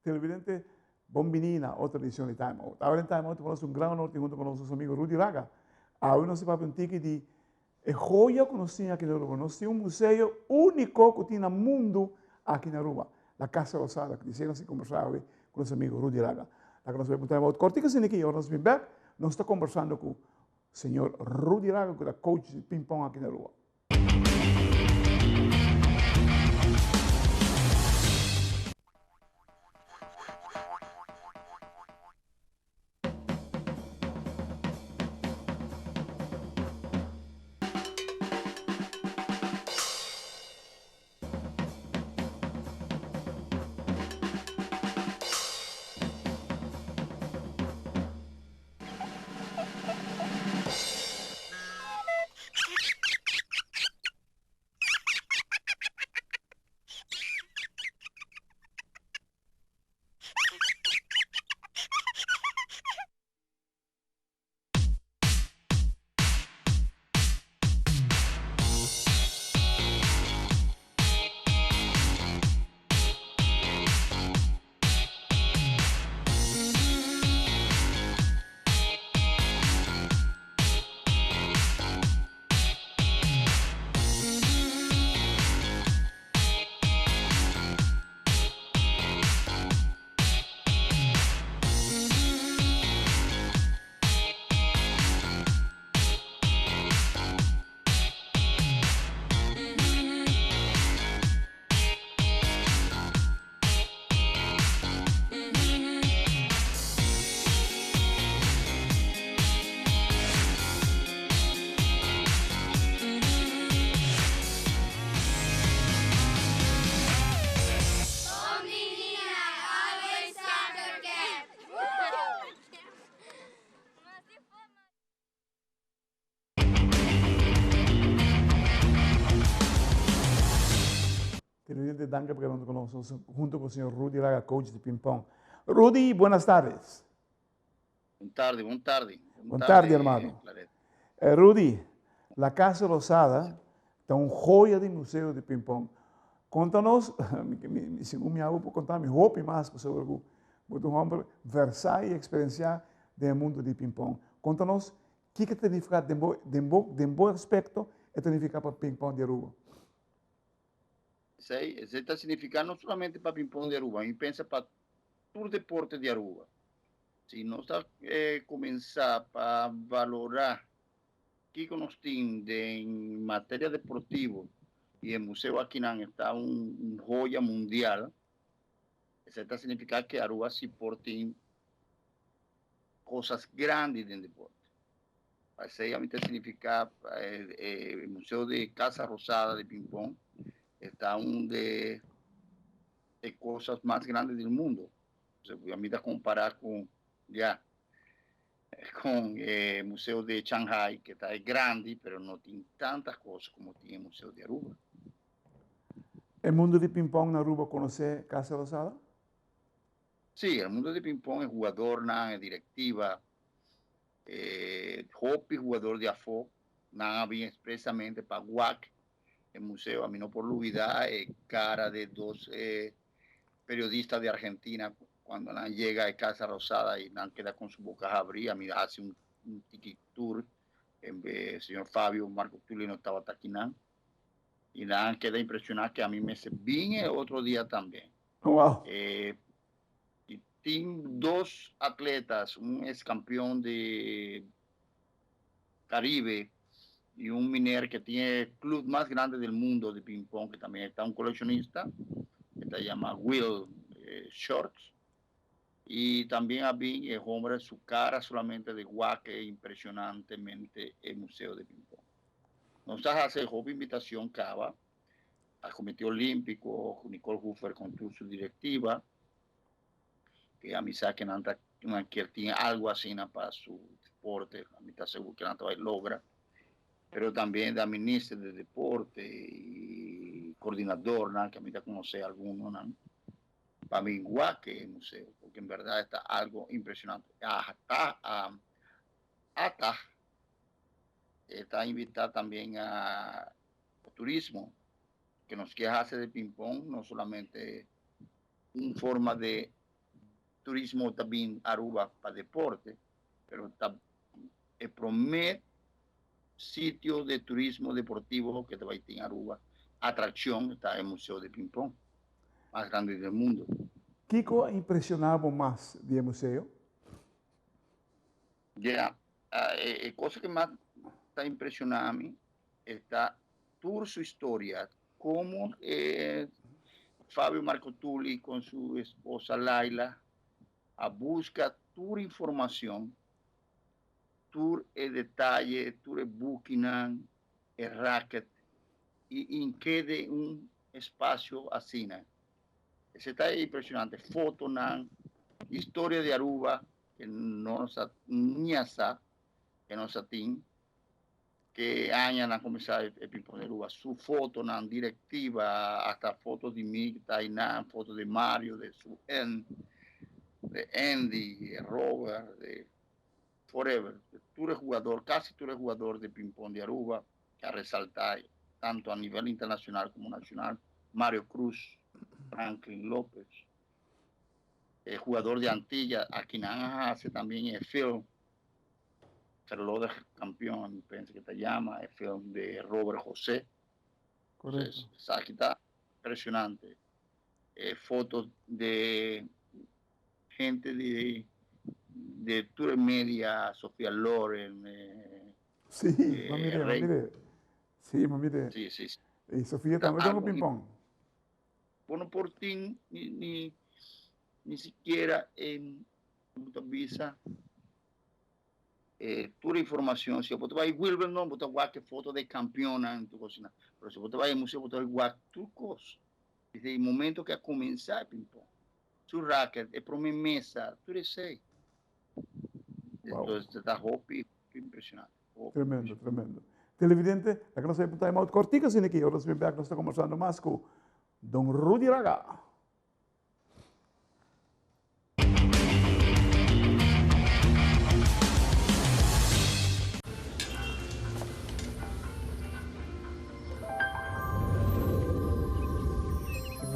televidente, Bombinina, otra edición de Time Out. Ahora en Time Out tenemos un gran honor junto con nuestros amigos Rudy Raga. Ahora nos va a un ticket de joya que nós temos aqui na Aruba. Nós temos museu único que tem no mundo aqui na Aruba. A Casa Rosada, que disseram se conversar hoje com nosso amigo Rudy Raga. Lá que nós vamos perguntar, cortica assim aqui, nós vamos back, nós estamos conversando com o senhor Rudy Raga, que é coach de ping-pong aqui na Aruba. Televidente Danke porque con nosotros, junto con el señor Rudy Raga, coach de ping-pong. Rudy, buenas tardes. Buenas tardes, buenas tardes. Buenas tardes, hermano. Rudy, la Casa Rosada está un joya de museo de ping-pong. Conta-nos, según me hago por contar, me roupa mais sobre o homem versar e experienciar do mundo de ping-pong. Conta-nos o que significa de bom aspecto e significa para ping-pong de Aruba. Isso está significando não somente para ping-pong de Aruba, a gente pensa para todo o deporte de Aruba. Se nós começar a valorar o que nós temos em matéria deportiva e o museu aqui não está joia mundial, isso está significando que Aruba se porta coisas grandes dentro do deporte. Isso aí significa o museu de Casa Rosada de ping-pong está de coisas mais grandes do mundo. A mim dá comparar com o museu de Shanghai, que está grande, mas não tem tantas coisas como tem o museu de Aruba. O mundo de ping-pong na Aruba conhece Casa Rosada? Sim, o mundo de ping-pong é jogador, é diretiva, Hopi, jogador de AFO, não vem expressamente para WAC, el museo, a mí no por olvidar, cara de dos periodistas de Argentina, cuando llega a Casa Rosada y queda con su boca abierta, a mí hace un tiki tour, el señor Fabio Marco Tulio no estaba aquí, y queda impresionado que a mí me vine otro día también. Wow. Y tengo dos atletas, un ex campeón de Caribe, y un minero que tiene el club más grande del mundo de ping-pong, que también está un coleccionista, que se llama Will Shorts. Y también había el hombre, su cara solamente de guaque impresionantemente el museo de ping-pong. Nosotros hacemos invitación cava al Comité Olímpico, Nicole Hoofer con su directiva, que a mí sabe que no tiene algo así para su deporte, a mí está seguro que no logra. Pero también da ministro de deporte y coordinador, ¿no? Que a mí te conoce alguno, ¿no? Para mí igual que el museo, porque en verdad está algo impresionante. Hasta está invitado también a turismo, que nos quiere hacer de ping-pong, no solamente una forma de turismo también Aruba para deporte, pero promete sitio de turismo deportivo que te va a ir en Aruba. Atracción está el Museo de Ping Pong, más grande del mundo. Kiko impressionava mais de museu? Ya, cosa que más está impresionando a mí está toda su historia, cómo Fabio Marcotulli con su esposa Laila busca toda información, todo el detalle, todo el booking, el racket, y en quede un espacio así. Ese está impresionante. Fotos, historia de Aruba, que no ni sabe, que no sabe, que años han comenzado el ping-pong de Aruba. Su foto, directiva, hasta fotos de mí, fotos de Mario, de de Andy, de Robert, de Forever. Tú eres jugador, casi tú eres jugador de ping-pong de Aruba, que a resaltar tanto a nivel internacional como nacional. Mario Cruz, Franklin López, jugador de Antilla, aquí hace también el film, Ferlo de campeón, pensé que te llama, el film de Robert José. Correcto. Entonces, aquí está impresionante. Fotos de gente de Tour Media, Sofía Loren. Sim, mamire. Sim, mamire. Sí, sí, sí. E Sofia também joga ping-pong. Bueno, por ti, ni siquiera en visa toda información. Si vos te vas a Wimbledon, vos te vas a ver fotos de campeona en tu cocina. Pero si vos te vas al museo, vos te vas a ver tu cosa. Desde el momento que ha comenzado el ping-pong. Su racket, es por mi mesa, tú eres seis. Wow. Entonces, está impresionante. Tremendo, tremendo. Televidente, aqui nós vamos para uma cortica assim aqui. Agora nós estamos conversando mais com Don Rudy Raga.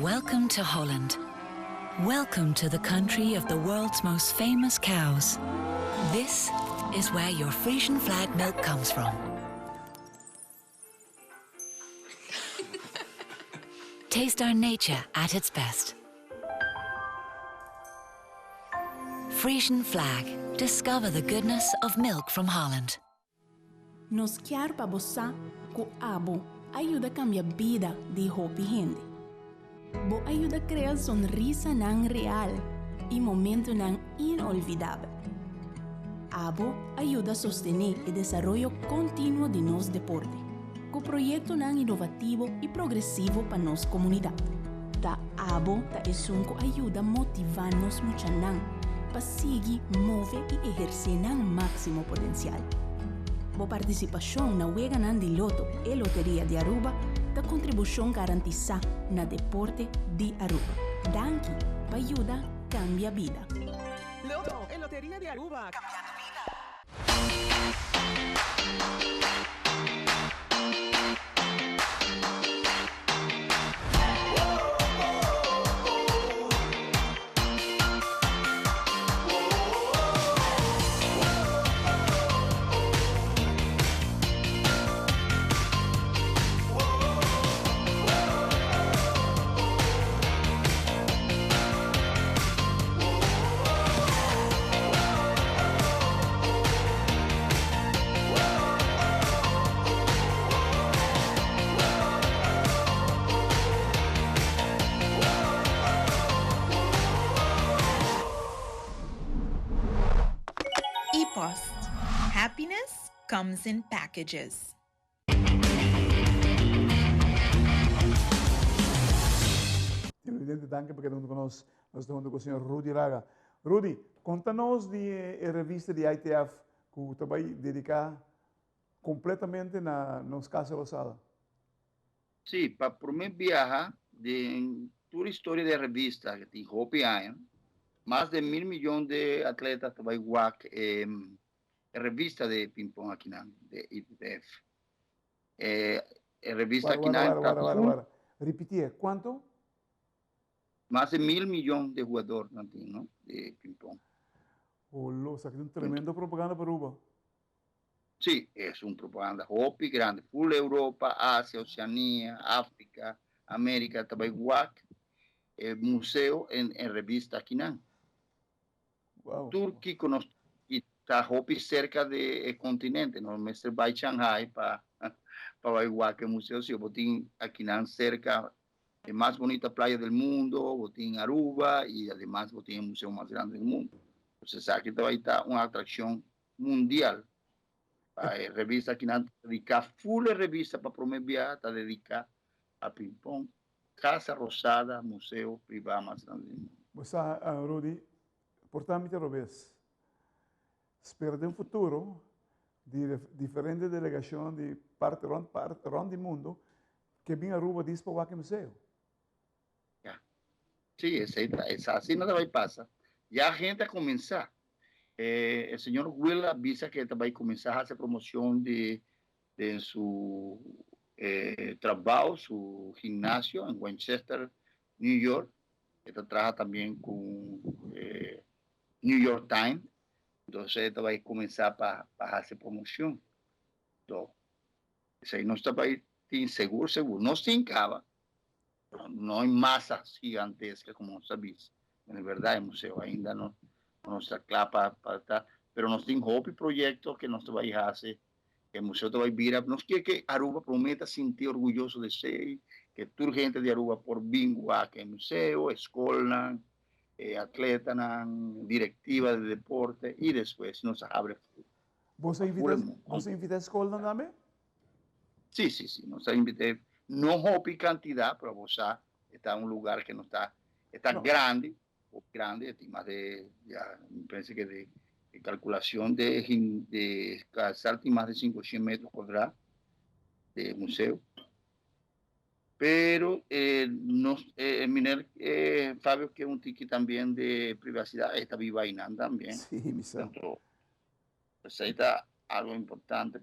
Welcome to Holland. Welcome to the country of the world's most famous cows. This is where your Frisian flag milk comes from. Taste our nature at its best. Frisian flag. Discover the goodness of milk from Holland. Nos quer babosa ku abo ayuda a cambiar vida de hopi gente. Bo ayuda a crear sonrisa nan real y momento nan inolvidable. Abo ayuda a sostener el desarrollo continuo de nos deporte, con proyecto nan innovativo y progresivo para nos comunidad. Ta abo ta esunco ayuda a motivarnos mucho nan, para seguir, mover y ejercer nan máximo potencial. Bo participación na Wega nan de Loto e Lotería de Aruba da contribuição garantizada na deporte de Aruba. Danke, para ayuda cambia vida. Loto e Lotería de Aruba. Cambiando vida. ePost. Happiness comes in packages. Evidente, danke porque estamos nós estamos com o senhor Rudy Raga. Rudy, conta-nos de revista de ITF que você vai dedicar completamente na nossa Casa Rosada. Sí, para mí viajar de toda historia de revista que tiene Hopi años, más de 1.000 millones de atletas que va igual revista de ping-pong aquí de ITF. Revista aquí Para. Repetir, ¿cuánto? más de 1.000 millones de jugadores, ¿no? De ping-pong. Oh, o sea, que es un tremendo propaganda para Aruba. Sí, es un propaganda hopi grande. Full Europa, Asia, Oceanía, África, América, Taiwán, museo en revista Kinan. Wow. Turquía y está hopi cerca del continente, ¿no? Me va a Shanghai para igual que el museo, si botín Kinan cerca de más bonita playa del mundo, botín Aruba y además botín el museo más grande del mundo. Entonces aquí todavía está una atracción mundial. Revista que dedica full revista para promover, está dedicada a ping-pong, Casa Rosada, museo privado más grande del mundo. Você, Rudy, portanto, talvez, espera de um futuro de diferentes delegações de parte do mundo que vêm a Aruba diz para o museu. Sí, esa así no te va a pasar. Ya gente a comenzar. El señor Will avisa que va a comenzar a hacer promoción de su trabajo, su gimnasio en Winchester, New York. Esta trabaja también con New York Times. Entonces, esta va a comenzar para hacer promoción. Entonces, no está para ir seguro. No sin cava. No hay masas gigantescas como sabéis. En verdad, el museo ainda no está claro para estar, pero nos tiene un proyecto que nos va a hacer, que el museo te va a ir, nos quiere que Aruba prometa sentir orgulloso de ser, que tu gente de Aruba por bingo que el museo, escuela, atletas, directiva de deporte y después nos abre. Você invita a escola também? Sí, nos invité. No hopi cantidad, pero vos está en un lugar que no está grande, más de, ya, me parece que de calculación de salto más de 500 metros cuadrados de museo. Pero Miner Fabio, que es un tiki también de privacidad, está viva y nada también. Sí, misa. Pues ahí está algo importante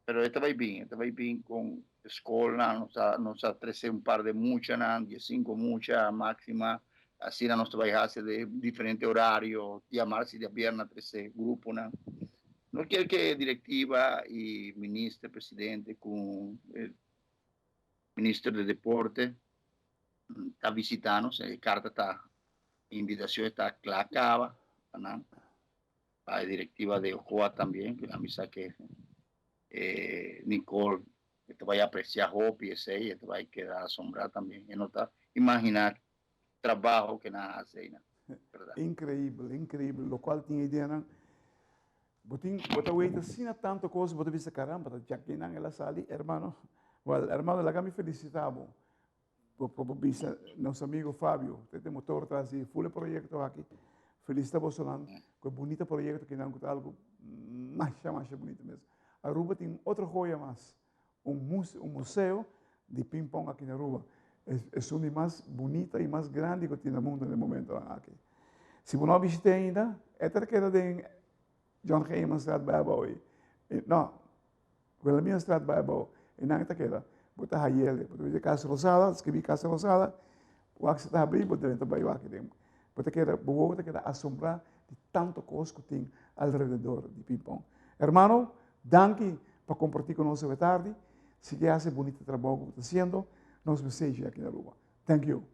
pero esta va bien con escuela, nos ofrece un par de muchas, 15 muchas máxima, así nos va a hacer de diferente horario, llamarse de viernes 13 grupos, no quiere que directiva y ministro, presidente con el ministro de deporte está visitando, carta está, invitación está clara, la directiva de Ojoa también, que la misa que Nicole, que te vaya a apreciar Hopi, y te va a quedar asombrada también. Y no te imaginar trabajo que nada hace. ¿Verdad? Increíble. Lo cual tiene idea. Bota wait, assim tanto coisa, bota vista caramba, já que não ela sali, hermano. Well, hermano, lá me felicitamos. Por vista nosso amigo Fábio, tem motor atrás e full projeto aqui. Felicitamos Solano, com bonito projeto que não é algo mais bonito mesmo. Aruba tem outra joia mais, museu de ping-pong aqui na Aruba. É uma mais bonita e mais grande que tem no mundo no momento aqui. Se você não visitou ainda, é terceira de John Heyman Straat Bijbouw. Não, quella minha Straat Bijbouw. E não é terceira. Você vai ele, você vai Casa Rosada, escrevi Casa Rosada, o que você está abrindo, você vai trabalhar aqui dentro. Você quer assombrar de tanto coisa que tem ao redor de ping-pong. Hermano, danke por compartir conosco esta tarde. Siga esse bonito trabalho que está fazendo. Nos vemos aqui na Aruba. Thank you.